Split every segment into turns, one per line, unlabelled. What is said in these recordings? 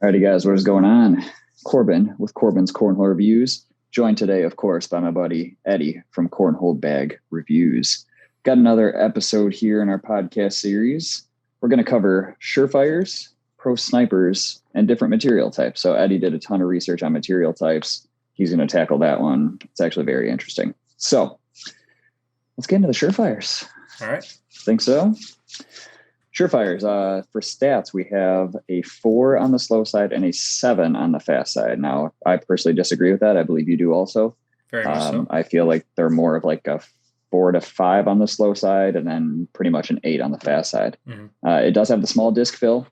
Alrighty, guys, what is going on? Corbin with Corbin's Cornhole Reviews. Joined today, of course, by my buddy Eddie from Cornhole Bag Reviews. Got another episode here in our podcast series. We're going to cover Surefires, pro snipers, and different material types. So Eddie did a ton of research on material types. He's going to tackle that one. It's actually very interesting. So let's get into the Surefires.
All right.
Think so? Surefires, for stats, we have a 4 on the slow side and a 7 on the fast side. Now, I personally disagree with that. I believe you do also.
Very much so.
I feel like they're more of like a 4 to 5 on the slow side and then pretty much an 8 on the fast side.
Mm-hmm.
It does have the small disc fill,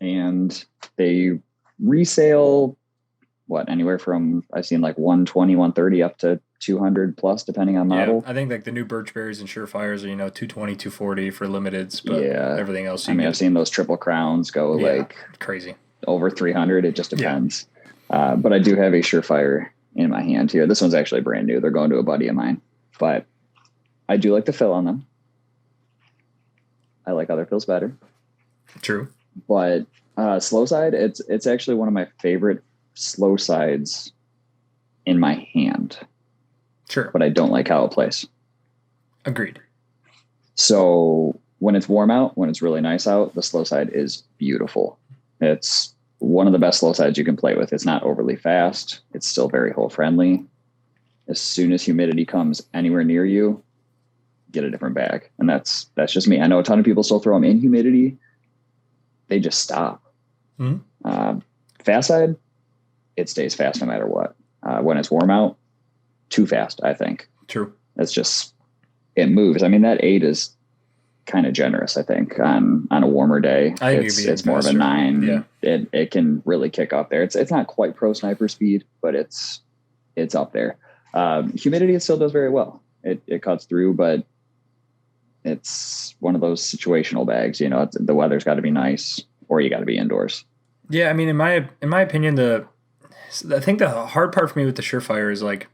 and they resale, anywhere from, I've seen like 120, 130 up to 200 plus, depending on model.
I think like the new Birchberries and Surefires are, 220, 240 for limiteds, but everything else.
I've seen those triple crowns go like
crazy
over 300. It just depends. But I do have a Surefire in my hand here. This one's actually brand new. They're going to a buddy of mine, but I do like the fill on them. I like other fills better.
True.
But slow side, it's actually one of my favorite slow sides in my hand.
Sure.
But I don't like how it plays.
Agreed.
So when it's warm out, when it's really nice out, the slow side is beautiful. It's one of the best slow sides you can play with. It's not overly fast. It's still very hole friendly. As soon as humidity comes anywhere near you, get a different bag. And that's just me. I know a ton of people still throw them in humidity. They just stop.
Mm-hmm.
Fast side, it stays fast no matter what. When it's warm out, too fast, I think.
True.
It's just, it moves. I mean, that 8 is kind of generous, I think, on a warmer day. It's more of a 9.
Yeah.
It can really kick up there. It's not quite pro sniper speed, but it's up there. Humidity, it still does very well. It cuts through, but it's one of those situational bags. The weather's got to be nice, or you got to be indoors.
Yeah, I mean, in my opinion, I think the hard part for me with the Surefire is like,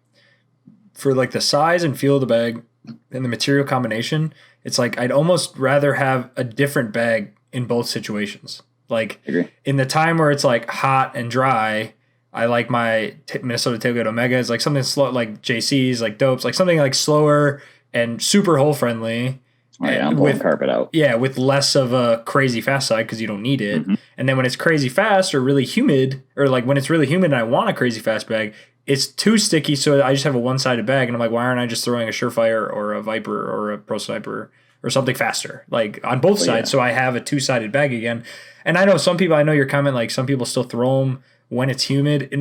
for like the size and feel of the bag and the material combination, it's like I'd almost rather have a different bag in both situations. Like in the time where it's like hot and dry, I like my Minnesota Tailgate Omega is like something slow, like JC's, like Dopes, like something like slower and super hole friendly.
Oh, yeah, I'm pulling carpet out.
Yeah, with less of a crazy fast side because you don't need it.
Mm-hmm.
And then when it's crazy fast or really humid, or like when it's really humid and I want a crazy fast bag, it's too sticky, so I just have a one-sided bag, and I'm like, why aren't I just throwing a Surefire or a Viper or a Pro Sniper or something faster, like on both sides, so I have a two-sided bag again? And I know your comment, like some people still throw them when it's humid.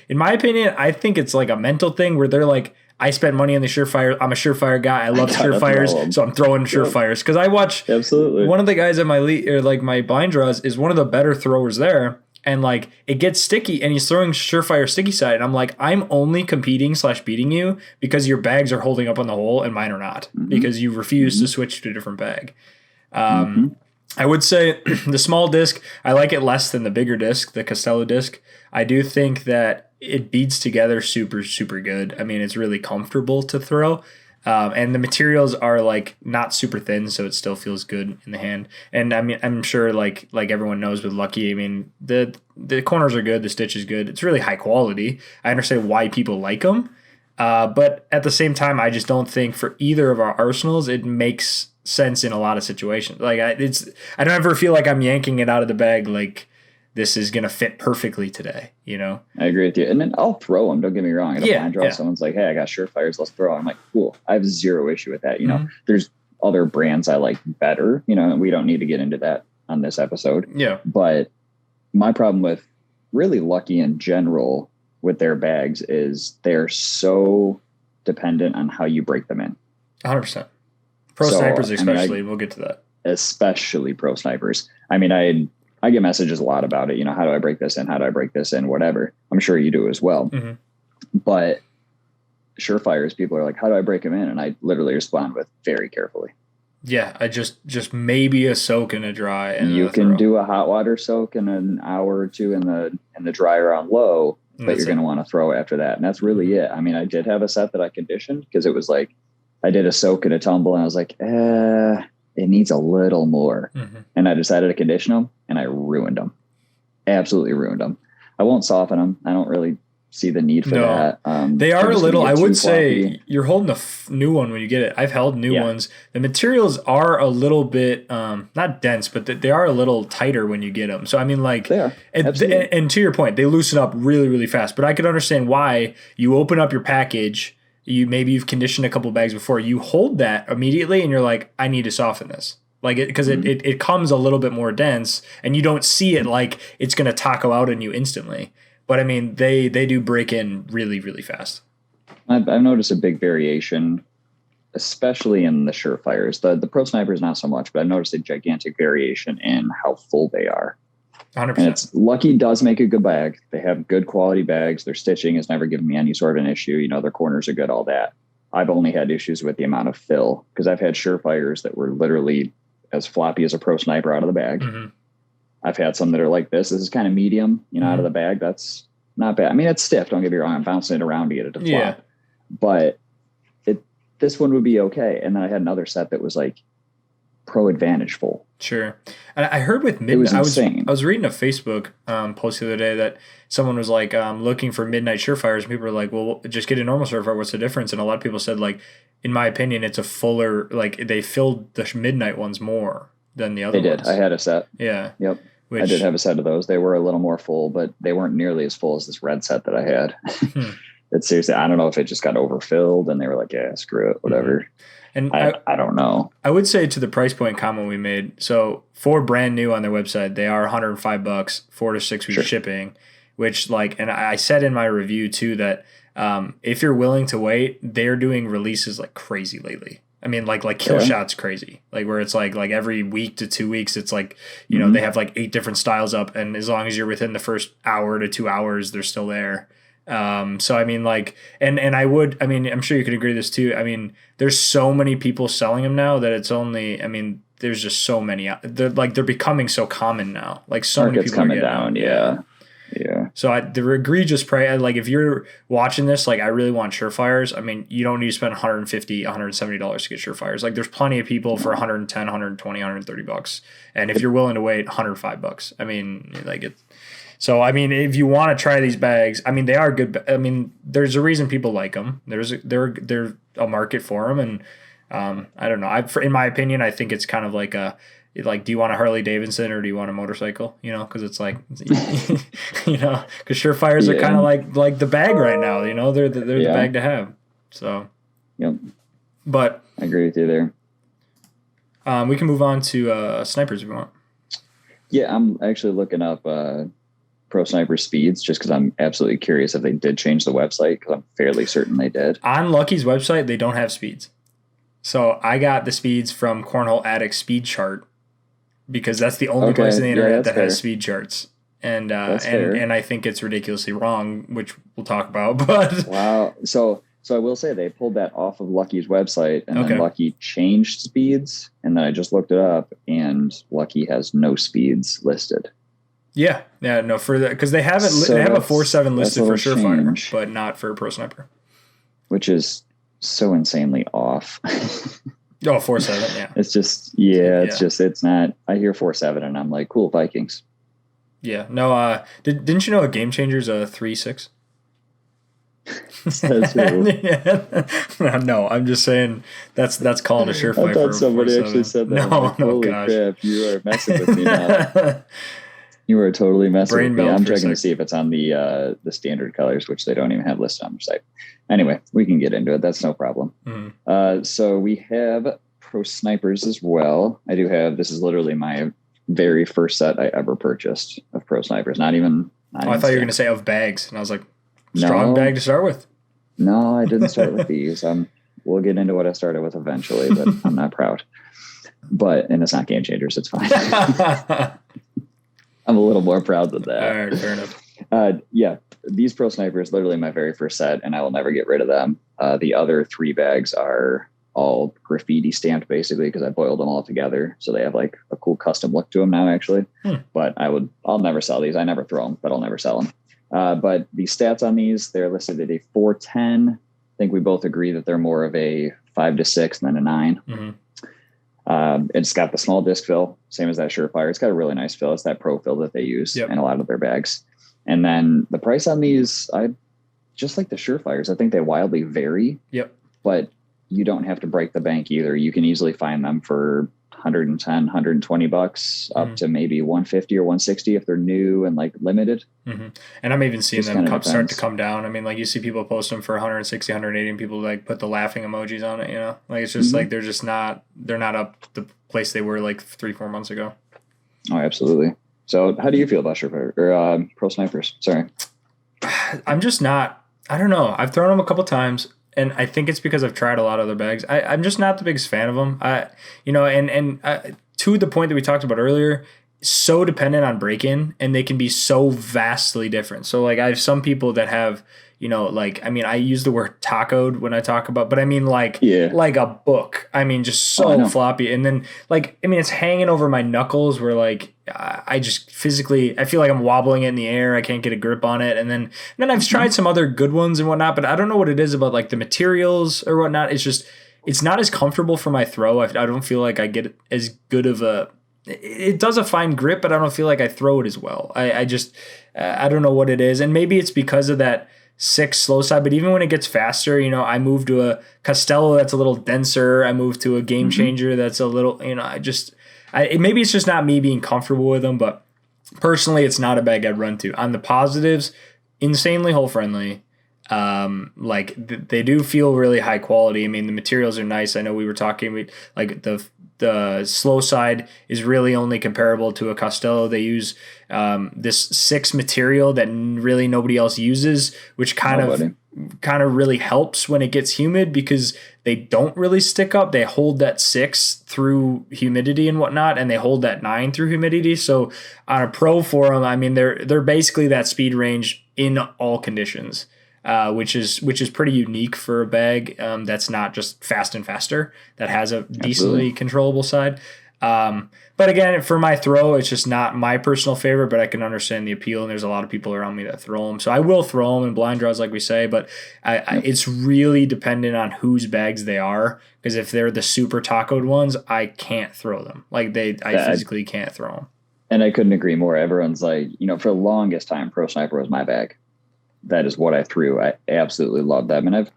In my opinion, I think it's like a mental thing where they're like, I spent money on the Surefire. I'm a Surefire guy. I love Surefires, so I'm throwing Surefires because I watch.
Absolutely.
One of the guys at my my blind draws is one of the better throwers there. And like it gets sticky and he's throwing Surefire sticky side. And I'm like, I'm only competing / beating you because your bags are holding up on the hole and mine are not, because you refuse to switch to a different bag. I would say the small disc, I like it less than the bigger disc, the Costello disc. I do think that it beads together super, super good. I mean, it's really comfortable to throw. And the materials are like not super thin, so it still feels good in the hand. And I mean, I'm sure like everyone knows with Lucky, I mean, the corners are good, the stitch is good. It's really high quality. I understand why people like them, but at the same time, I just don't think for either of our arsenals it makes sense in a lot of situations. Like I don't ever feel like I'm yanking it out of the bag like this is going to fit perfectly today, I
agree with you. And then I'll throw them. Don't get me wrong. At a blind draw, someone's like, hey, I got Surefires, let's throw. I'm like, cool. I have zero issue with that. There's other brands I like better, and we don't need to get into that on this episode.
Yeah.
But my problem with really Lucky in general with their bags is they're so dependent on how you break them in.
100%. Pro snipers especially. We'll get to that.
Especially pro snipers. I mean, I get messages a lot about it. How do I break this in? How do I break this in? Whatever. I'm sure you do as well.
Mm-hmm.
But Surefires, people are like, how do I break them in? And I literally respond with very carefully.
Yeah, I just maybe a soak and a dry. And
you can do a hot water soak in an hour or two in the dryer on low, but you're going to want to throw after that. And that's really it. I mean, I did have a set that I conditioned because it was like, I did a soak and a tumble and I was like, it needs a little more. Mm-hmm. And I decided to condition them and I ruined them. absolutely ruined them. I won't soften them. I don't really see the need for that.
They are a little, I would say
floppy.
you're holding a new one when you get it. I've held new ones. The materials are a little bit, not dense, but they are a little tighter when you get them. So, I mean, like,
They are.
And to your point, they loosen up really, really fast. But I could understand why you open up your package, you've conditioned a couple bags before, you hold that immediately and you're like, I need to soften this. Like because it comes a little bit more dense and you don't see it like it's going to taco out on you instantly. But I mean, they do break in really, really fast.
I've noticed a big variation, especially in the Surefires. The Pro Snipers, not so much, but I've noticed a gigantic variation in how full they are.
100%.
And Lucky does make a good bag. They have good quality bags. Their stitching has never given me any sort of an issue. You know, their corners are good, all that. I've only had issues with the amount of fill because I've had Surefires that were literally as floppy as a Pro Sniper out of the bag. Mm-hmm. I've had some that are like this. This is kind of medium, you know, out of the bag. That's not bad. I mean, it's stiff. Don't get me wrong. I'm bouncing it around to get it to flop. Yeah. But this one would be okay. And then I had another set that was like Pro Advantage full.
Sure. And I heard with Midnight, I was reading a Facebook post the other day that someone was like looking for Midnight Surefires. And people were like, well, just get a normal Surefire. What's the difference? And a lot of people said, like, in my opinion, it's a fuller, like they filled the Midnight ones more than the other ones. They did.
I had a set.
Yeah.
Yep. I did have a set of those. They were a little more full, but they weren't nearly as full as this red set that I had. It's seriously, I don't know if it just got overfilled and they were like, yeah, screw it, whatever. And I don't know.
I would say to the price point comment we made, so for brand new on their website, they are $105, 4 to 6 weeks shipping, which and I said in my review too that if you're willing to wait, they're doing releases like crazy lately. I mean, like Kill Shot's crazy. Like where it's like every week to 2 weeks, it's like, you know, they have like 8 different styles up, and as long as you're within the first hour to 2 hours, they're still there. So I mean, like, and I'm sure you could agree with this too. I mean, there's so many people selling them now that it's only, I mean, there's just so many. They're becoming so common now. Like so many people
coming down. Yeah.
So the egregious price, like if you're watching this, like I really want Surefires. I mean, you don't need to spend $150, $170 to get Surefires. Like there's plenty of people for $110, $120, $130. And if you're willing to wait, $105. I mean, like it's. So, I mean, if you want to try these bags, I mean, they are good. I mean, there's a reason people like them. There's a market for them. And I don't know. In my opinion, I think it's kind of like do you want a Harley Davidson or do you want a motorcycle? You know, because it's like, you know, because Surefires are kind of like the bag right now. You know, they're the bag to have. So,
yep.
But
I agree with you there.
We can move on to snipers if you want.
Yeah, I'm actually looking up Pro Sniper speeds just because I'm absolutely curious if they did change the website, because I'm fairly certain they did.
On Lucky's website, they don't have speeds. So I got the speeds from Cornhole Addict Speed Chart because that's the only place on the internet that has speed charts. And and I think it's ridiculously wrong, which we'll talk about. But
wow. So I will say they pulled that off of Lucky's website, and then Lucky changed speeds, and then I just looked it up, and Lucky has no speeds listed.
Yeah, no, for that, because they haven't. So they have a 4.7 listed for Surefire, but not for Pro Sniper,
which is so insanely off.
4.7, yeah.
It's just, it's not. I hear 4.7, and I'm like, cool, Vikings.
Yeah, no. Didn't you know a Game Changer's a 3.6? No, I'm just saying that's called a Surefire.
I thought somebody actually said that.
No,
like, holy crap, you are messing with me now. You were totally messing with me. I'm checking to see if it's on the standard colors, which they don't even have listed on their site. Anyway, we can get into it. That's no problem. Mm-hmm. So we have Pro Snipers as well. I do have, this is literally my very first set I ever purchased of Pro Snipers. Not even
I thought you were going to say of bags. And I was like, strong bag to start with.
No, I didn't start with these. We'll get into what I started with eventually, but I'm not proud. And it's not Game Changers. It's fine. I'm a little more proud than that.
All right, fair enough.
Yeah, these Pro Snipers, literally my very first set, and I will never get rid of them. The other 3 bags are all graffiti stamped, basically, because I boiled them all together. So they have like a cool custom look to them now, actually. But I'll never sell these. I never throw them, but I'll never sell them. But the stats on these, they're listed at a 4.10. I think we both agree that they're more of a 5 to 6 than a 9. Mm-hmm. It's got the small disc fill, same as that Surefire. It's got a really nice fill. It's that pro fill that they use in a lot of their bags. And then the price on these, I just like the Surefires. I think they wildly vary.
Yep.
But you don't have to break the bank either. You can easily find them for $110, $120 up to maybe 150 or 160 if they're new and like limited.
Mm-hmm. And I'm even seeing them start to come down. I mean, like you see people post them for 160, 180 and people like put the laughing emojis on it, you know, like it's just like, they're not up the place they were like 3-4 months ago.
Oh, absolutely. So how do you feel about Surefire or Pro Snipers? Sorry.
I'm just not, I don't know. I've thrown them a couple times. And I think it's because I've tried a lot of other bags. I'm just not the biggest fan of them. To the point that we talked about earlier, so dependent on break-in, and they can be so vastly different. So like I have some people that have, you know, like, I mean, I use the word tacoed when I talk about, but I mean like a book. I mean, just so floppy. And then like, I mean, it's hanging over my knuckles where like, I just physically, I feel like I'm wobbling it in the air. I can't get a grip on it. And then I've tried some other good ones and whatnot, but I don't know what it is about like the materials or whatnot. It's just, it's not as comfortable for my throw. I don't feel like I get as good of it does a fine grip, but I don't feel like I throw it as well. I don't know what it is. And maybe it's because of that 6 slow side, but even when it gets faster, you know, I move to a Costello that's a little denser. I move to a Game Changer that's a little, you know, maybe it's just not me being comfortable with them, but personally, it's not a bag I'd run to. On the positives, insanely hole friendly. They do feel really high quality. I mean, the materials are nice. I know we were talking like the slow side is really only comparable to a Costello. They use this 6 material that really nobody else uses, which kind of really helps when it gets humid because they don't really stick up. They hold that 6 through humidity and whatnot, and they hold that 9 through humidity. So on a pro forum, I mean, they're basically that speed range in all conditions. Which is pretty unique for a bag that's not just fast and faster, that has a decently controllable side. But again, for my throw, it's just not my personal favorite, but I can understand the appeal, and there's a lot of people around me that throw them. So I will throw them in blind draws, like we say, but it's really dependent on whose bags they are, because if they're the super tacoed ones, I can't throw them. Like I physically can't throw them. And
I couldn't agree more. Everyone's like, you know, for the longest time, Pro Sniper was my bag. That is what I threw. I absolutely love them. And I've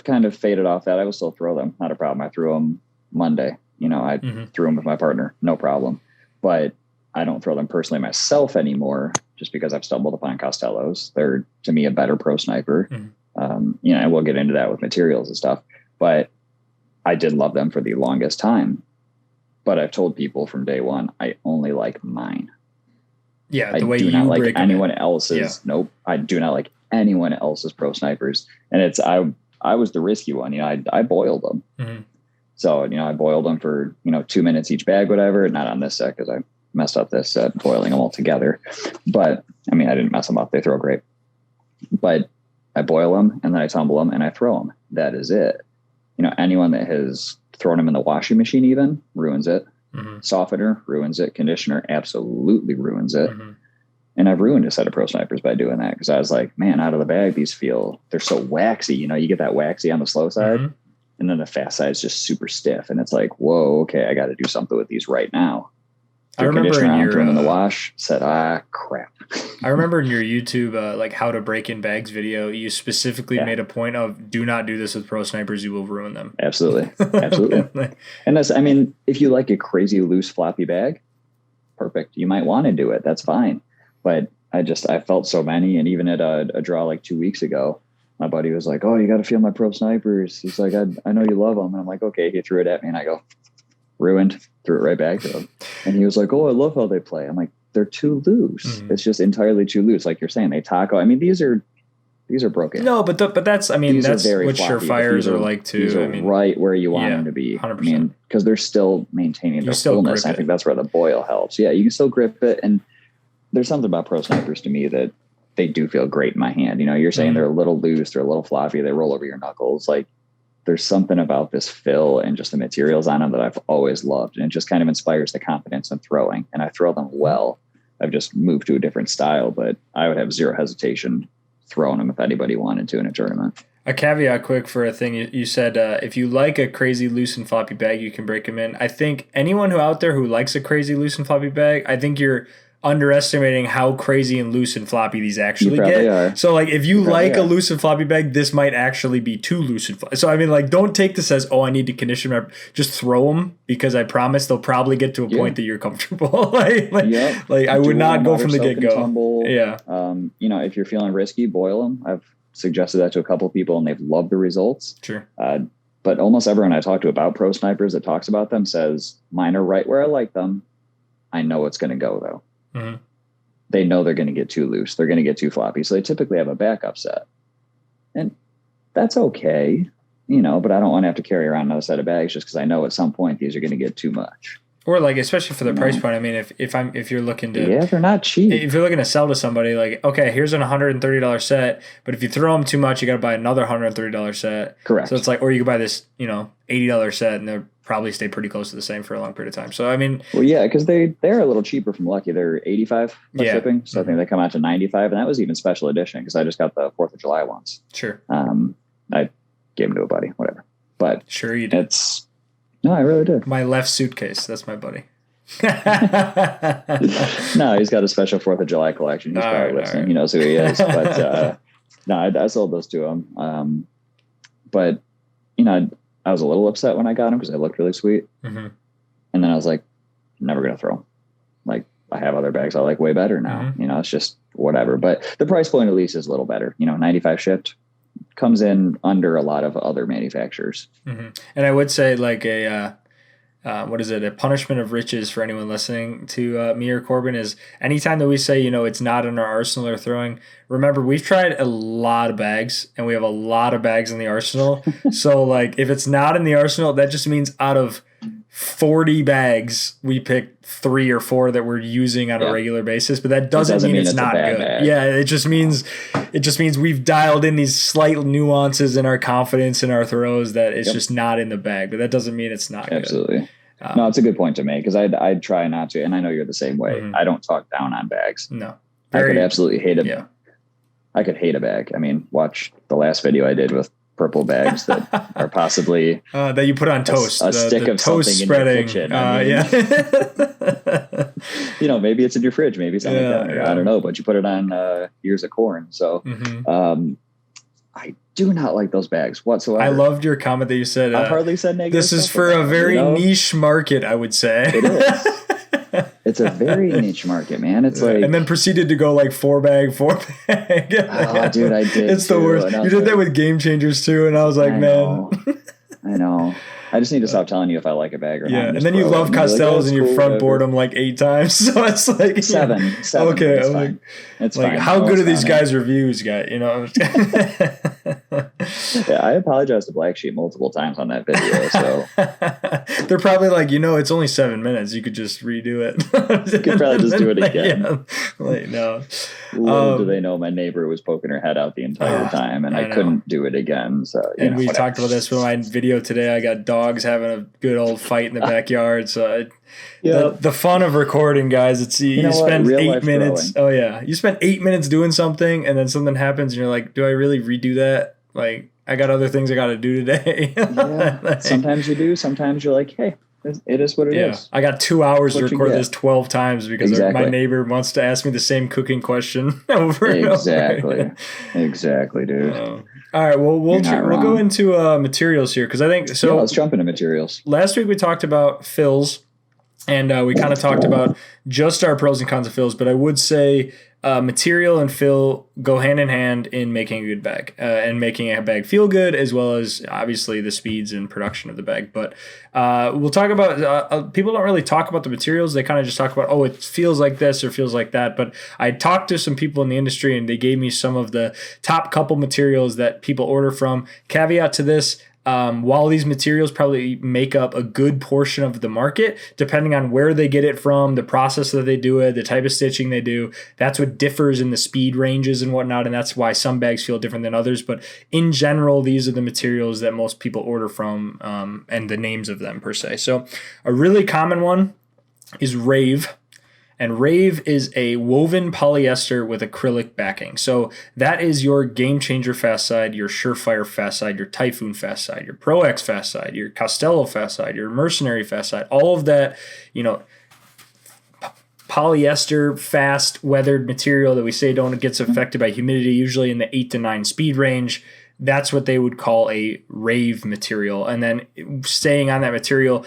kind of faded off that. I will still throw them. Not a problem. I threw them Monday. You know, I threw them with my partner. No problem. But I don't throw them personally myself anymore just because I've stumbled upon Costellos. They're, to me, a better Pro Sniper. You know, and we'll get into that with materials and stuff. But I did love them for the longest time. But I've told people from day one, I only like mine.
Yeah,
the way you not like anyone else's. Yeah. Nope, I do not like anyone else's Pro Snipers. And it's I was the risky one. You know, I boiled them. So, you know, I boiled them for, you know, 2 minutes each bag, whatever. Not on this set because I messed up this set boiling them all together. But I mean, I didn't mess them up. They throw great. But I boil them and then I tumble them and I throw them. That is it. You know, anyone that has thrown them in the washing machine even ruins it. Softener ruins it. Conditioner absolutely ruins it. And I've ruined a set of Pro Snipers by doing that because I was like, man, out of the bag, they're so waxy. You know, you get that waxy on the slow side and then the fast side is just super stiff. And it's like, whoa, okay, I got to do something with these right now.
I remember
in the wash, said, crap.
I remember in your YouTube, like how to break in bags video, you specifically made a point of do not do this with Pro Snipers. You will ruin them.
Absolutely. And that's, I mean, if you like a crazy loose floppy bag, perfect. You might want to do it. That's fine. But I felt so many. And even at a draw like 2 weeks ago, my buddy was like, oh, you got to feel my Pro Snipers. He's like, I know you love them. And I'm like, okay. He threw it at me and I go, ruined, threw it right back to him. And he was like, oh, I love how they play. I'm like, they're too loose. It's just entirely too loose. Like you're saying, they taco. I mean, these are broken.
No, but that's, I mean, that's what Surefires are like too.
These are right where you want them to be.
100%.
I mean, because they're still maintaining their fullness. I think that's where the boil helps. Yeah, you can still grip it. And there's something about Pro Snipers to me that they do feel great in my hand. You know, you're saying they're a little loose, they're a little floppy, they roll over your knuckles. Like there's something about this fill and just the materials on them that I've always loved. And it just kind of inspires the confidence in throwing. And I throw them well. I've just moved to a different style, but I would have zero hesitation throwing them if anybody wanted to in a tournament.
A caveat quick for a thing you said, if you like a crazy loose and floppy bag, you can break them in. I think anyone who out there who likes a crazy loose and floppy bag, I think you're underestimating how crazy and loose and floppy these actually get.
Are.
So like if you like a loose and floppy bag, this might actually be too loose and floppy. So I mean, like, don't take this as, oh, I need to condition my, just throw them, because I promise they'll probably get to a point that you're comfortable. like I would not go from the get-go. Yeah.
If you're feeling risky, boil them. I've suggested that to a couple of people and they've loved the results.
Sure.
But almost everyone I talk to about pro snipers that talks about them says mine are right where I like them. I know it's going to go though. Mm-hmm. They know they're going to get too loose. They're going to get too floppy. So they typically have a backup set, and that's okay, but I don't want to have to carry around another set of bags just because I know at some point these are going to get too much.
Or like, especially for the price point. I mean, if you're looking to,
they're not cheap.
If you're looking to sell to somebody, like, okay, here's an $130 set, but if you throw them too much, you got to buy another $130 set.
Correct.
So it's like, or you could buy this, $80 set, and they'll probably stay pretty close to the same for a long period of time. So I mean,
well, yeah, because they're a little cheaper from Lucky. They're $85 plus shipping, so I think they come out to $95, and that was even special edition because I just got the 4th of July ones.
Sure.
I gave them to a buddy, whatever. But
sure you did.
No, I really did.
My left suitcase. That's my buddy.
No, he's got a special 4th of July collection. He's probably listening. Right. He knows who he is. But no, I sold those to him. But I was a little upset when I got them because they looked really sweet. Mm-hmm. And then I was like, I'm never gonna throw them. Like, I have other bags I like way better now. Mm-hmm. It's just whatever. But the price point at least is a little better. 95 shipped. Comes in under a lot of other manufacturers.
Mm-hmm. And I would say like a punishment of riches for anyone listening to me or Corbin is anytime that we say, it's not in our arsenal or throwing, remember, we've tried a lot of bags and we have a lot of bags in the arsenal. So like if it's not in the arsenal, that just means out of 40 bags, we picked 3 or 4 that we're using on a regular basis, but that doesn't mean it's not good. Bag. Yeah, it just means we've dialed in these slight nuances in our confidence in our throws that it's just not in the bag, but that doesn't mean it's not
Absolutely. Good. No, it's a good point to make because I'd try not to, and I know you're the same way. Mm-hmm. I don't talk down on bags.
No.
I could absolutely hate it. Yeah. I could hate a bag. I mean, watch the last video I did with purple bags that are possibly
that you put on toast,
a stick of toast something spreading. In your kitchen. Maybe it's in your fridge, maybe it's on the counter. I don't know, but you put it on ears of corn. So I do not like those bags whatsoever.
I loved your comment that you said.
I've hardly said negative.
This is for a very niche market, I would say.
It is. It's a very niche market, man. It's like,
and then proceeded to go like 4 bag.
Oh, dude, I did.
It's the worst. You did that with Game Changers too, and I was like, I know.
I just need to stop telling you if I like a bag or not.
Yeah, and then you love Costellos and you front board them like 8 times, so it's like
7.
Okay,
it's fine. It's fine.
How good are these guys' reviews, guy?
Yeah, I apologize to Black Sheep multiple times on that video. So
they're probably like, it's only 7 minutes. You could just redo it.
You could probably just do it again.
No.
Little do they know my neighbor was poking her head out the entire time, and I couldn't do it again. So
and we talked about this with my video today. I got dogs having a good old fight in the backyard. So the fun of recording, guys, it's you spend 8 minutes.
Throwing.
Oh yeah, you spend 8 minutes doing something, and then something happens, and you're like, do I really redo that? Like, I got other things I got to do today.
Sometimes you do. Sometimes you're like, hey, it is what it is.
I got 2 hours to record this 12 times because my neighbor wants to ask me the same cooking question over and over.
Exactly, dude.
All right, well, we'll go into materials here because I think so.
Yeah, let's jump into materials.
Last week we talked about fills, and we kind of talked about just our pros and cons of fills, but I would say material and fill go hand in hand in making a good bag and making a bag feel good, as well as obviously the speeds and production of the bag. But we'll talk about people don't really talk about the materials. They kind of just talk about, it feels like this or feels like that. But I talked to some people in the industry and they gave me some of the top couple materials that people order from. Caveat to this, while these materials probably make up a good portion of the market, depending on where they get it from, the process that they do it, the type of stitching they do, that's what differs in the speed ranges and whatnot, and that's why some bags feel different than others. But in general, these are the materials that most people order from, and the names of them per se. So a really common one is Rave. And Rave is a woven polyester with acrylic backing. So that is your Game Changer fast side, your Surefire fast side, your Typhoon fast side, your Pro X fast side, your Costello fast side, your Mercenary fast side, all of that, polyester fast weathered material that we say don't gets affected by humidity, usually in the 8 to 9 speed range. That's what they would call a Rave material. And then staying on that material,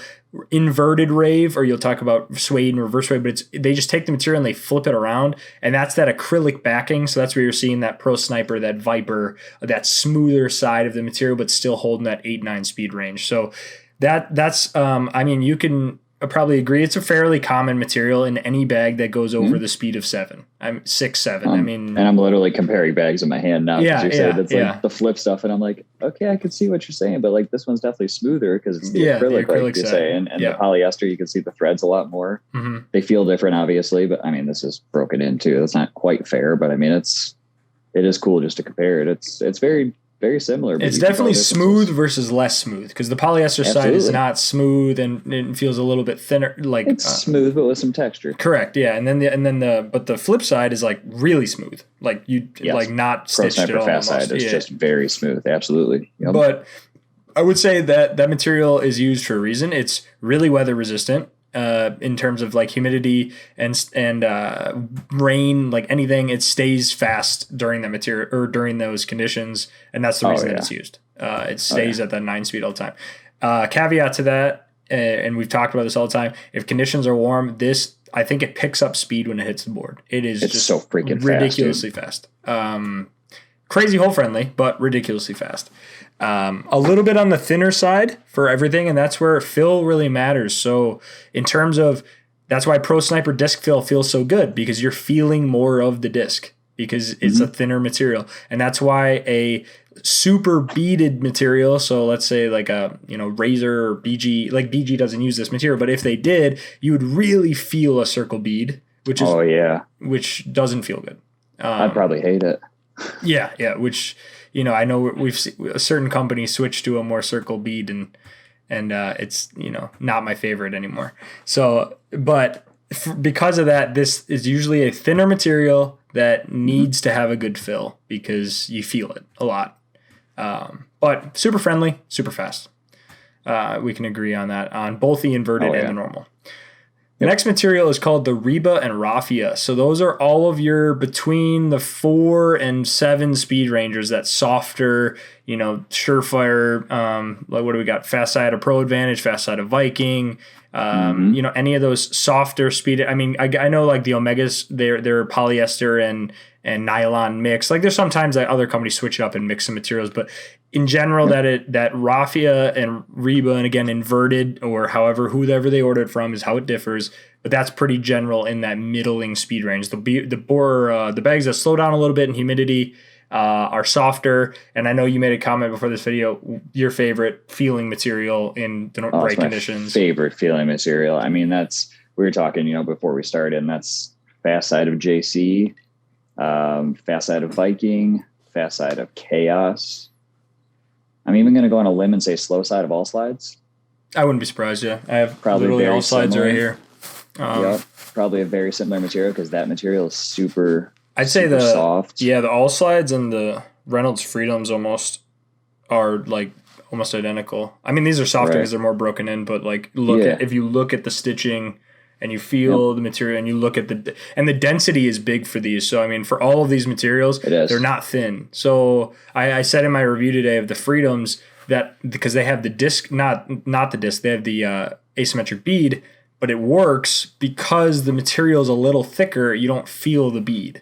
inverted Rave, or you'll talk about suede and reverse Rave, but they just take the material and they flip it around, and that's that acrylic backing. So that's where you're seeing that Pro Sniper, that Viper, that smoother side of the material, but still holding that 8-9 speed range. So that's you can probably agree it's a fairly common material in any bag that goes over the speed of 7. I'm 6, 7.
And I'm literally comparing bags in my hand now.
Yeah,
you said it's like the flip stuff, and I'm like, okay, I can see what you're saying, but like this one's definitely smoother because it's the acrylic like you say, and the polyester, you can see the threads a lot more. Mm-hmm. They feel different, obviously, but I mean, this is broken in too. That's not quite fair, but I mean, it is cool just to compare it. It's very, very similar.
It's definitely smooth versus less smooth, because the polyester side is not smooth and it feels a little bit thinner. Like
it's smooth but with some texture.
Correct, yeah. And then the flip side is like really smooth, like like not stitched at all.
Fast side is just very smooth. Absolutely. Yep.
But I would say that material is used for a reason. It's really weather resistant. In terms of like humidity and rain, like anything, it stays fast during that material or during those conditions, and that's the reason that it's used. It stays at that 9 speed all the time. Caveat to that, and we've talked about this all the time. If conditions are warm, I think it picks up speed when it hits the board. It's just
so freaking
ridiculously fast. Crazy hole friendly, but ridiculously fast. A little bit on the thinner side for everything, and that's where fill really matters. So in terms of, that's why Pro Sniper disc fill feels so good, because you're feeling more of the disc because it's a thinner material. And that's why a super beaded material, so let's say like a Razor or BG, like BG doesn't use this material, but if they did, you would really feel a circle bead, which which doesn't feel good.
I'd probably hate it.
Yeah, which I know we've seen a certain company switch to a more circle bead, and it's not my favorite anymore. So, but because of that, this is usually a thinner material that needs to have a good fill because you feel it a lot. But super friendly, super fast. We can agree on that on both the inverted and the normal. The next material is called the Reba and Raffia. So those are all of your between the 4 and 7 speed rangers, that softer, Surefire, like what do we got? Fast side of Pro Advantage, fast side of Viking, any of those softer speed. I mean, I know like the Omegas, they're polyester and nylon mix. Like there's sometimes that other companies switch it up and mix some materials, but in general, that Raffia and Reba, and again inverted or whoever they ordered from is how it differs. But that's pretty general in that middling speed range. The bags that slow down a little bit in humidity are softer. And I know you made a comment before this video, your favorite feeling material in the right conditions.
Favorite feeling material. I mean, we were talking, before we started, and that's fast side of JC, fast side of Viking, fast side of Chaos. I'm even going to go on a limb and say slow side of all slides.
I wouldn't be surprised. Yeah, I have probably all slides right here.
Probably a very similar material because that material is super.
I'd say
super soft.
Yeah, the all slides and the Reynolds Freedoms almost are like almost identical. I mean, these are softer because they're more broken in, but like if you look at the stitching and you feel the material and you look at the density is big for these. So, I mean, for all of these materials, they're not thin. So I said in my review today of the Freedoms that because they have the disc, not the disc, they have the asymmetric bead, but it works because the material is a little thicker. You don't feel the bead.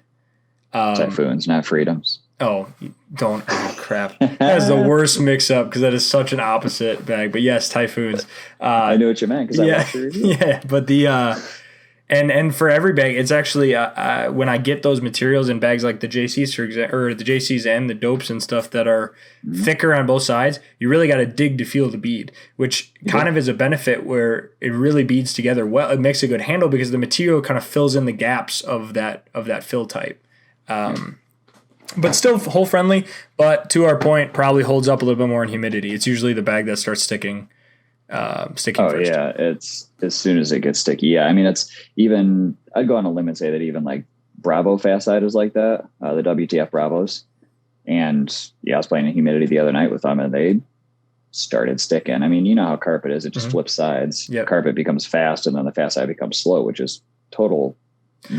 Typhoons, not Freedoms.
Oh, don't. Oh, crap. That is the worst mix-up because that is such an opposite bag. But yes, Typhoons.
I know what you meant because I watched your review.
Yeah, but the and for every bag, it's actually when I get those materials in bags like the JCs, for example, or the JCs and the dopes and stuff that are thicker on both sides, you really got to dig to feel the bead, which kind of is a benefit where it really beads together well. It makes a good handle because the material kind of fills in the gaps of that fill type. But still hole friendly, but to our point, probably holds up a little bit more in humidity. It's usually the bag that starts sticking sticking first.
Yeah, it's as soon as it gets sticky. Yeah, I mean, it's even. I'd go on a limb and say that even like Bravo fast side is like that. The WTF Bravos, and I was playing in humidity the other night with them, and they started sticking. I mean, you know how carpet is; it just flips sides.
Yep.
Carpet becomes fast, and then the fast side becomes slow, which is total.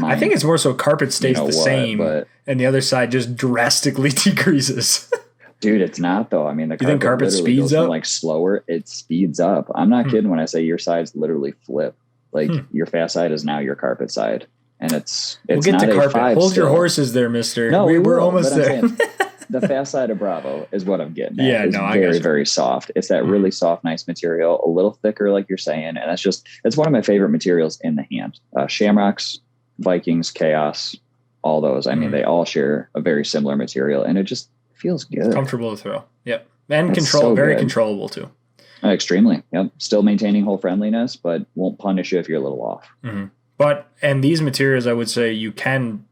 I think it's more so carpet stays the same, and the other side just drastically decreases.
Dude, it's not though. I mean,
you think carpet speeds up?
Like slower, it speeds up. I'm not kidding when I say your sides literally flip. Like your fast side is now your carpet side, and it's
we'll get
not
to carpet.
A5
Hold
still.
your horses there, Mister.
No,
we're almost there.
The fast side of Bravo is what I'm getting at.
Yeah,
it's very, very soft. It's that really soft, nice material, a little thicker, like you're saying, and it's one of my favorite materials in the hand. Shamrocks, Vikings, Chaos, all those. I mean, they all share a very similar material, and it just feels good.
Comfortable to throw. Yep. And very controllable too.
Extremely. Yep. Still maintaining hole friendliness, but won't punish you if you're a little off.
And these materials, I would say you can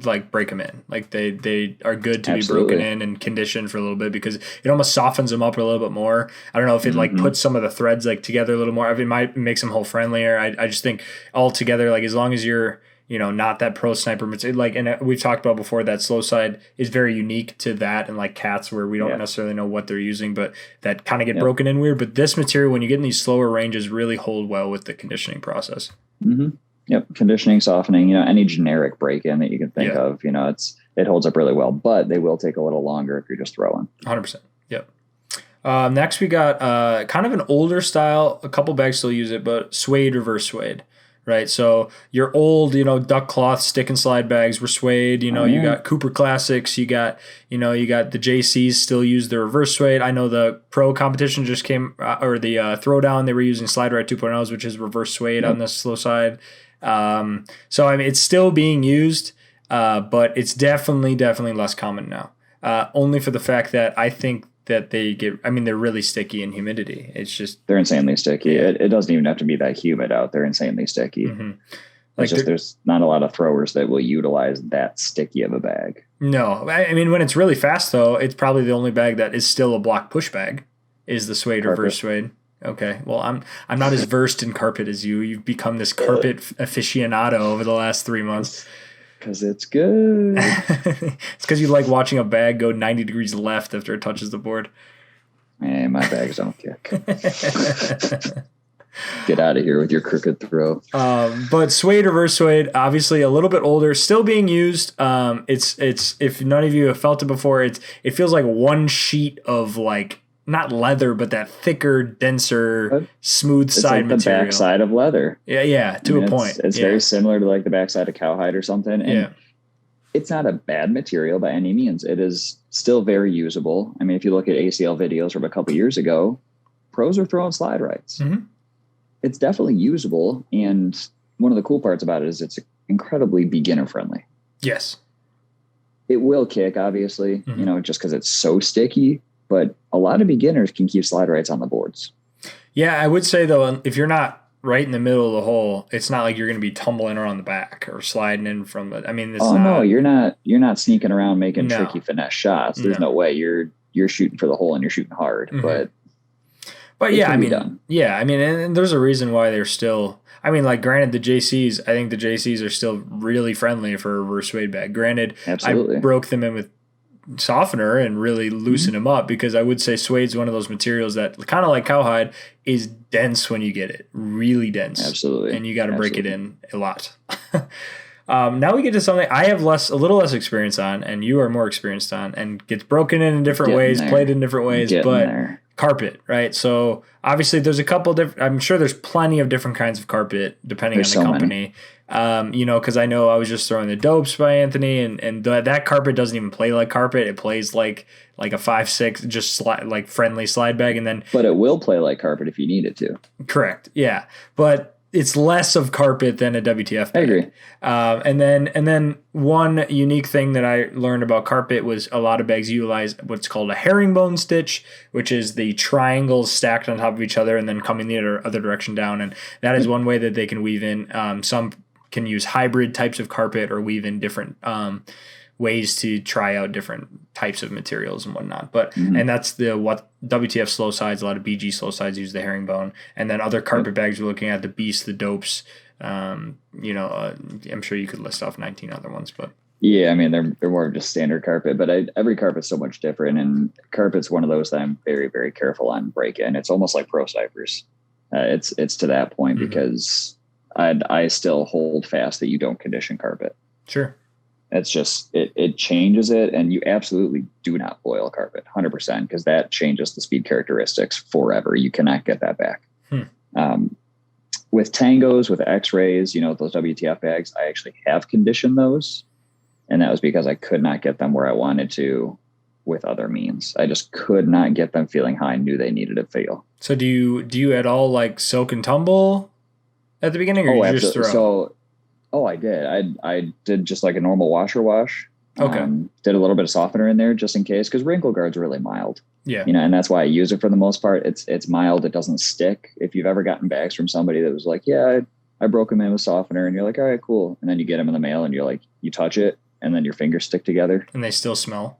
like break them in. Like they are good to be broken in and conditioned for a little bit because it almost softens them up a little bit more. I don't know if it like puts some of the threads like together a little more. It might make them hole friendlier. I just think all together, like as long as you're, not that pro sniper material, like, and we've talked about before that slow side is very unique to that and like cats where we don't necessarily know what they're using, but that kind of get broken in weird. But this material, when you get in these slower ranges, really hold well with the conditioning process.
Yep. Conditioning, softening, any generic break-in that you can think of, it holds up really well, but they will take a little longer if you're just throwing.
100%. Yep. Next we got kind of an older style. A couple bags still use it, but suede, reverse suede. Right, so your old, duck cloth stick and slide bags were suede. You got Cooper Classics. You got the JCs still use the reverse suede. I know the pro competition just came, or the throwdown they were using Slide Right 2.0s, which is reverse suede on the slow side. So I mean, it's still being used, but it's definitely less common now. Only for the fact that I think that they're really sticky in humidity. It's just
they're insanely sticky. It doesn't even have to be that humid out. They're insanely sticky. Like there's not a lot of throwers that will utilize that sticky of a bag.
No, I mean when it's really fast though, it's probably the only bag that is still a block push bag is the suede reverse suede. Okay, well I'm not as versed in carpet as you. You've become this carpet aficionado over the last 3 months.
Because it's good.
It's because you like watching a bag go 90 degrees left after it touches the board.
Man, my bags don't kick. Get out of here with your crooked throw.
But suede, reverse suede, obviously a little bit older, still being used. It's if none of you have felt it before, it feels like one sheet of like not leather, but that thicker, denser, smooth side
like the
material.
backside of leather.
Yeah, to a point.
It's very similar to like the backside of cowhide or something. And it's not a bad material by any means. It is still very usable. I mean, if you look at ACL videos from a couple years ago, pros are throwing slide rights. It's definitely usable. And one of the cool parts about it is it's incredibly beginner friendly.
Yes.
It will kick, obviously, just because it's so sticky. But a lot of beginners can keep slide rights on the boards. Yeah,
I would say, though, if you're not right in the middle of the hole, it's not like you're going to be tumbling around the back or sliding in from it. I mean,
no, you're not sneaking around making tricky finesse shots. There's no way. You're shooting for the hole and you're shooting hard. But
yeah, I mean, and there's a reason why they're still. I mean, like, granted, the JCs, I think the JCs are still really friendly for a reverse suede bag. Granted,
absolutely.
I broke them in with softener and really loosen them up because I would say suede's one of those materials that kind of like cowhide is dense when you get it, really dense.
Absolutely.
And you got to break it in a lot. Now we get to something I have a little less experience on and you are more experienced on and gets broken in different ways, played in different ways, but carpet, right? So obviously there's a couple I'm sure there's plenty of different kinds of carpet depending on the company. Because I know I was just throwing the Dopes by Anthony, and that carpet doesn't even play like carpet. It plays like a 5.6, just like friendly slide bag, and then.
But it will play like carpet if you need it to.
Correct. Yeah, but it's less of carpet than a WTF bag.
I agree.
And then one unique thing that I learned about carpet was a lot of bags utilize what's called a herringbone stitch, which is the triangles stacked on top of each other and then coming the other direction down, and that is one way that they can weave in some. Can use hybrid types of carpet or weave in different ways to try out different types of materials and whatnot. But
Mm-hmm.
and that's what WTF slow sides, a lot of BG slow sides use the herringbone, and then other carpet bags we're looking at, the Beast, the Dopes. I'm sure you could list off 19 other ones, but
yeah, I mean they're more of just standard carpet, but every carpet's so much different, and carpet's one of those that I'm very, very careful on break-in. It's almost like pro ciphers. It's to that point because I still hold fast that you don't condition carpet.
Sure.
It's just, it changes it, and you absolutely do not boil carpet 100% because that changes the speed characteristics forever. You cannot get that back. With tangos, with x-rays, those WTF bags, I actually have conditioned those. And that was because I could not get them where I wanted to with other means. I just could not get them feeling how I knew they needed to feel.
So do you at all like soak and tumble at the beginning, or you just throw?
I did. I did just like a normal washer wash.
Okay.
Did a little bit of softener in there just in case, because wrinkle guard's really mild.
Yeah.
And that's why I use it for the most part. It's mild. It doesn't stick. If you've ever gotten bags from somebody that was like, yeah, I broke them in with softener, and you're like, all right, cool. And then you get them in the mail and you're like, you touch it and then your fingers stick together.
And they still smell.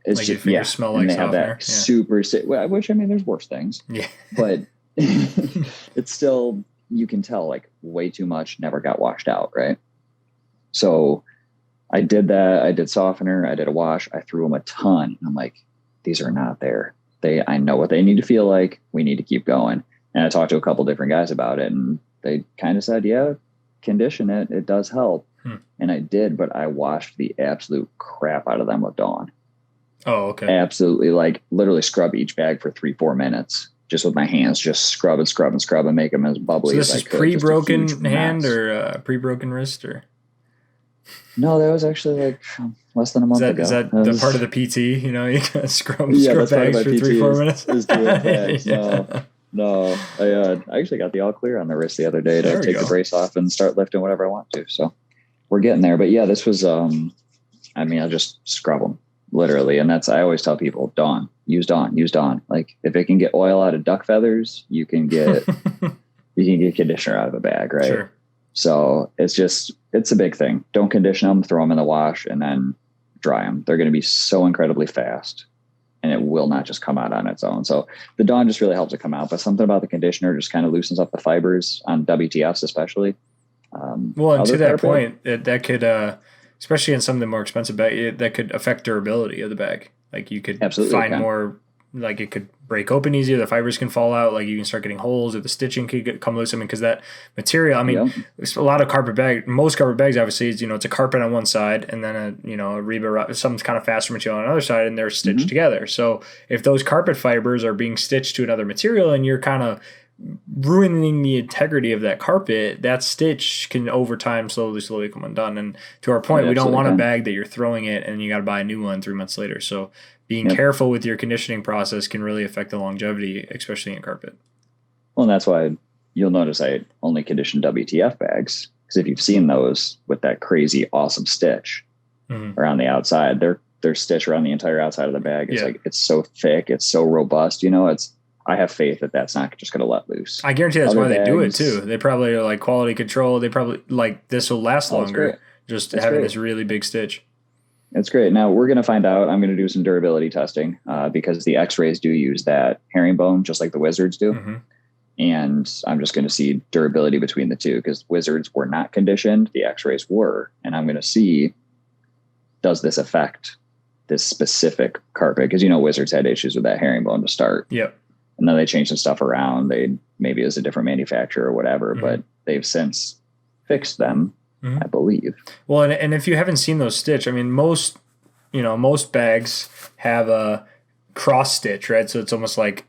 It's
like
just,
your fingers smell like
and they
softener.
have that super, which I mean, there's worse things.
Yeah.
But it's still, you can tell like way too much never got washed out. Right. So I did that. I did softener. I did a wash. I threw them a ton. I'm like, these are not there. I know what they need to feel like. We need to keep going. And I talked to a couple different guys about it, and they kind of said, yeah, condition it. It does help. And I did, but I washed the absolute crap out of them with Dawn.
Oh, okay.
Absolutely. Like literally scrub each bag for 3-4 minutes. Just with my hands, just scrub and make them as bubbly as I could.
So this is pre-broken hand or pre-broken wrist, or?
No, that was actually like less than a month ago.
Is that the part of the PT? You gotta scrub
that's
bags for 3-4 minutes.
Is doing bags. No. I actually got the all clear on the wrist the other day to take the brace off and start lifting whatever I want to. So we're getting there. But yeah, this was, I'll just scrub them literally. And I always tell people, use Dawn. Like if it can get oil out of duck feathers, you can get conditioner out of a bag, right?
Sure.
So it's a big thing. Don't condition them, throw them in the wash, and then dry them. They're going to be so incredibly fast, and it will not just come out on its own. So the Dawn just really helps it come out, but something about the conditioner just kind of loosens up the fibers on WTFs, especially.
Well, and to that point, that could, especially in some of the more expensive bags, that could affect durability of the bag. Like you could find more, like it could break open easier. The fibers can fall out. Like you can start getting holes, or the stitching could come loose. Because that material, a lot of most carpet bags, obviously, is, it's a carpet on one side and then a rebar, some kind of faster material on the other side, and they're stitched together. So if those carpet fibers are being stitched to another material and you're kind of ruining the integrity of that carpet, that stitch can over time slowly come undone. And to our point, we don't want a bag that you're throwing it and you got to buy a new one 3 months later. So being careful with your conditioning process can really affect the longevity, especially in carpet.
Well, and that's why you'll notice I only condition WTF bags, because if you've seen those with that crazy awesome stitch around the outside, they're stitched around the entire outside of the bag. It's like, it's so thick, it's so robust. I have faith that that's not just going to let loose.
I guarantee that's why they do it too. They probably are like quality control. They probably like this will last longer. Just having this really big stitch.
It's great. Now we're going to find out. I'm going to do some durability testing because the X-rays do use that herringbone, just like the Wizards do. And I'm just going to see durability between the two, because Wizards were not conditioned. The X-rays were. And I'm going to see, does this affect this specific carpet? Because, Wizards had issues with that herringbone to start.
Yep.
And then they changed some stuff around. Maybe it was a different manufacturer or whatever, but they've since fixed them, I believe.
Well, and if you haven't seen those stitch, most bags have a cross stitch, right? So it's almost like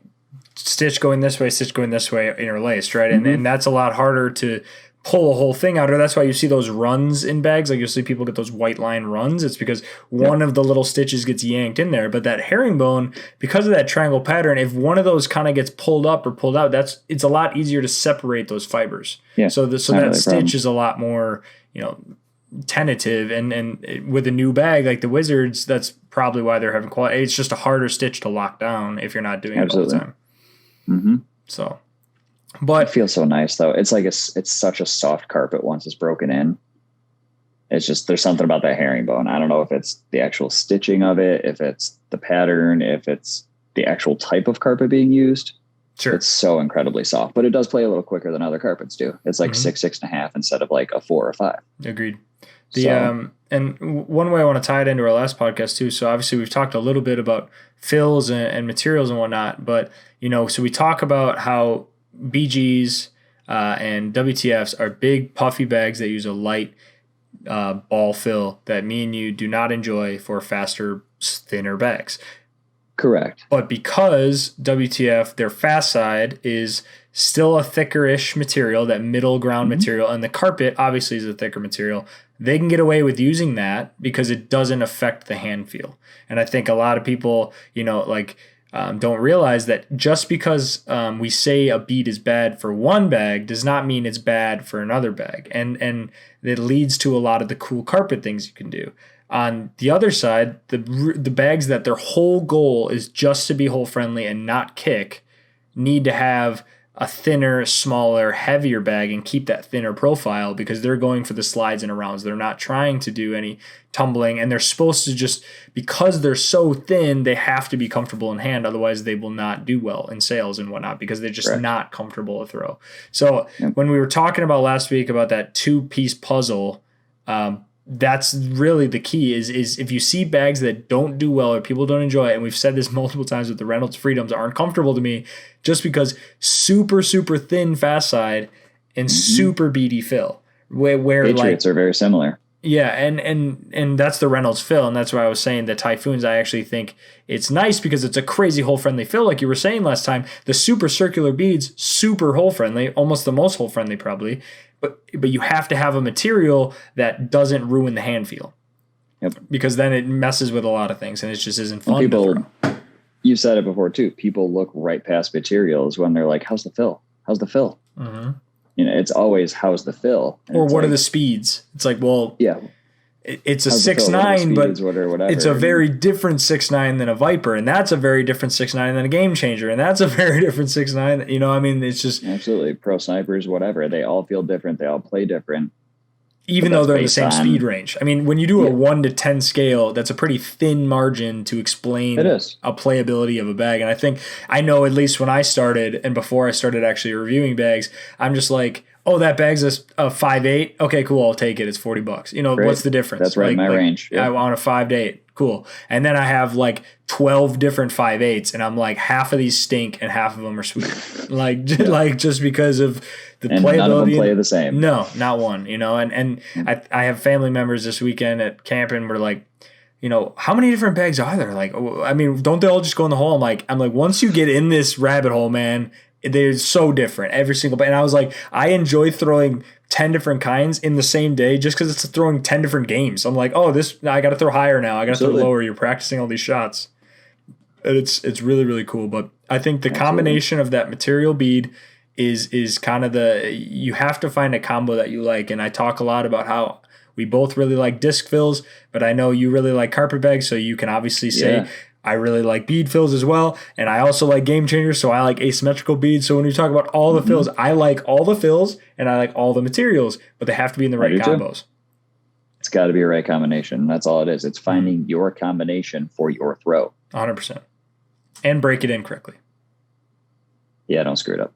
stitch going this way, interlaced, right? And that's a lot harder to pull a whole thing out, or that's why you see those runs in bags. Like you'll see people get those white line runs. It's because one of the little stitches gets yanked in there. But that herringbone, because of that triangle pattern, if one of those kind of gets pulled up or pulled out, it's a lot easier to separate those fibers. Yeah. So that stitch is a lot more, tentative. And with a new bag like the Wizards, that's probably why they're having quality. It's just a harder stitch to lock down if you're not doing it all the time. So. But
it feels so nice though. It's like it's such a soft carpet once it's broken in. It's just, there's something about that herringbone. I don't know if it's the actual stitching of it, if it's the pattern, if it's the actual type of carpet being used.
Sure.
It's so incredibly soft, but it does play a little quicker than other carpets do. It's like 6.5 instead of like a 4 or 5.
Agreed. And one way I want to tie it into our last podcast too. So obviously we've talked a little bit about fills and materials and whatnot, but so we talk about how BGs and WTFs are big puffy bags that use a light ball fill that me and you do not enjoy for faster, thinner bags.
Correct.
But because WTF, their fast side is still a thicker-ish material, that middle ground material, and the carpet obviously is a thicker material, they can get away with using that because it doesn't affect the hand feel. And I think a lot of people, don't realize that just because we say a bead is bad for one bag does not mean it's bad for another bag. And it leads to a lot of the cool carpet things you can do. On the other side, the bags that their whole goal is just to be hole friendly and not kick need to have a thinner, smaller, heavier bag and keep that thinner profile because they're going for the slides and arounds. They're not trying to do any tumbling, and they're supposed to just, because they're so thin, they have to be comfortable in hand. Otherwise, they will not do well in sales and whatnot because they're just not comfortable to throw. So when we were talking about last week about that 2-piece puzzle, that's really the key is if you see bags that don't do well or people don't enjoy it, and we've said this multiple times with the Reynolds Freedoms aren't comfortable to me just because super, super thin fast side and super beady fill. Where
Patriots are very similar.
Yeah, and that's the Reynolds fill, and that's why I was saying the Typhoons, I actually think it's nice because it's a crazy hole-friendly fill, like you were saying last time. The super circular beads, super hole-friendly, almost the most hole-friendly probably, but you have to have a material that doesn't ruin the hand feel.
Yep. Because
then it messes with a lot of things, and it just isn't fun to throw.
You've said it before too, people look right past materials when they're like, how's the fill? How's the fill? Mm-hmm. It's always how's the fill,
or what are the speeds? It's like, well, yeah, it's a 6.9, but
whatever.
It's a very different 6.9 than a Viper, and that's a very different 6.9 than a Game Changer, and that's a very different 6.9. It's just
absolutely pro snipers, whatever. They all feel different. They all play different,
even though they're in the same speed range. I mean, when you do a 1 to 10 scale, that's a pretty thin margin to explain a playability of a bag. And I know at least when I started and before I started actually reviewing bags, I'm just like, oh, that bag's a 5.8. Okay, cool. I'll take it. It's $40.
Great.
What's the difference?
That's right in my range.
Yeah. I want a 5 to 8. Cool. And then I have like 12 different 5.8s, and I'm like, half of these stink and half of them are sweet. Just because of the
and
playability.
None of them play the same.
No, not one. And I have family members this weekend at camp, and we're like, how many different bags are there? Like, I mean, don't they all just go in the hole? I'm like, once you get in this rabbit hole, man, they're so different every single bag. And I was like, I enjoy throwing 10 different kinds in the same day just because it's throwing 10 different games. I'm like, oh, I got to throw higher now. I got to throw lower. You're practicing all these shots. And it's really, really cool. But I think the combination of that material bead is kind of you have to find a combo that you like. And I talk a lot about how we both really like disc fills, but I know you really like carpet bags. So you can obviously say, I really like bead fills as well, and I also like Game Changers, so I like asymmetrical beads. So when you talk about all the fills, I like all the fills, and I like all the materials, but they have to be in the right combos.
It's got to be a right combination. That's all it is. It's finding your combination for your throw.
100%. And break it in correctly.
Yeah, don't screw it up.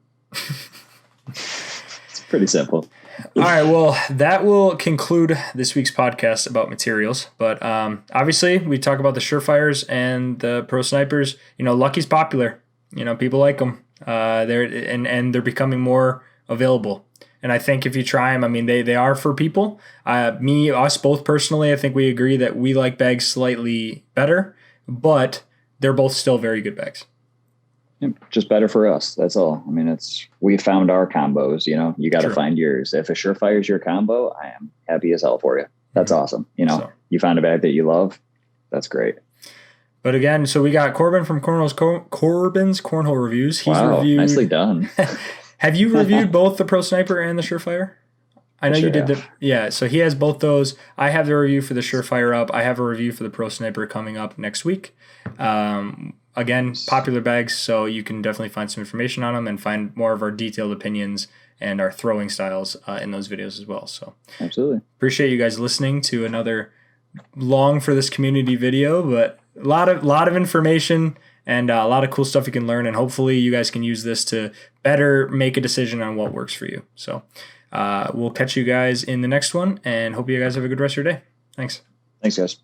It's pretty simple.
All right, well, that will conclude this week's podcast about materials. But obviously, we talk about the Surefires and the Pro Snipers. Lucky's popular. People like them. They're becoming more available. And I think if you try them, I mean, they are for people. Us both personally, I think we agree that we like bags slightly better, but they're both still very good bags.
Just better for us. That's all. I mean, we found our combos, you got to find yours. If a Surefire is your combo, I am happy as hell for you. That's awesome. You found a bag that you love. That's great.
But again, so we got Corbin from Corbin's Cornhole Reviews. He's reviewed.
Nicely done.
Have you reviewed both the Pro Sniper and the Surefire? I know you did so he has both those. I have the review for the Surefire up. I have a review for the Pro Sniper coming up next week. again, popular bags, so you can definitely find some information on them and find more of our detailed opinions and our throwing styles in those videos as well. So
absolutely
appreciate you guys listening to another long for this community video, but a lot of information and a lot of cool stuff you can learn, and hopefully you guys can use this to better make a decision on what works for you. So we'll catch you guys in the next one, and hope you guys have a good rest of your day. Thanks
guys.